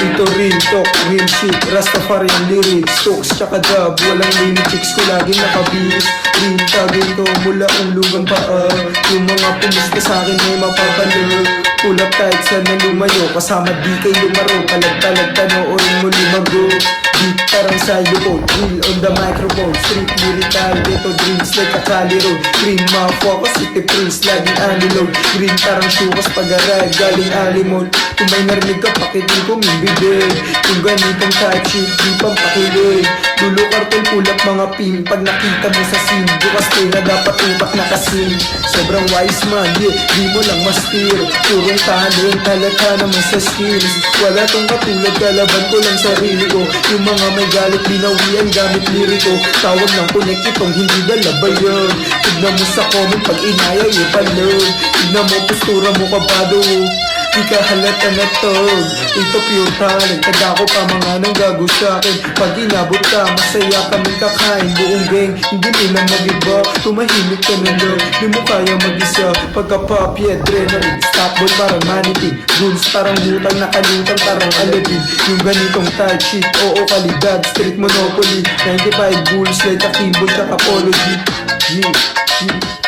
Ito real talk, real shit, Rastafarian lyrics, talks tsaka dub, walang linitics ko laging nakabihis. Real tagin to mula ulugan paa, yung mga pumusta sa'kin ay mapapalo. Pull up tight sana lumayo, kasama di kay lumaro, talag-talag panoorin mo lumago. Beat parang xylophone, real on the microphone, street lyrical, ito dreams like a Cali road. Green mafua ko, city prince, laging unload. Green parang shukas pag-arrive, galing alimol. Kung may narinig ka, pakitin ko mibibig. Kung ganitong type shit, di pang pakilig. Dulo karton, pull up mga pin, pag nakita mo sa scene, bukas kayo na dapat utak nakasin. Sobrang wise man, yeah, di mo lang mastir. Turong talent, talaka naman sa skills. Wala tong katulad, kalaban ko lang sarili ko. Yung mga may galit, binawian gamit liriko. Tawag ng connect itong hindi dalabayan. Tignan mo sa comment pag inaya yung palog. Tignan mo postura mo kabado, di ka halata na tog. Ito pure talent, taga ko pa mga nang gago sa'kin. Pag inabot ka, masaya kaming kakain. Buong gang, hindi mo lang mag-iba. Tumahimik ka na lang, di mo kaya mag-isa. Pagka-pop, yeah, adrenaline, stopball parang manipid. Goons parang butang, nakalimutan parang alabid. Yung ganitong type shit, oo kalidad. Street monopoly, 95 bulls like a keyboard tsaka apology. Yeah, yeah.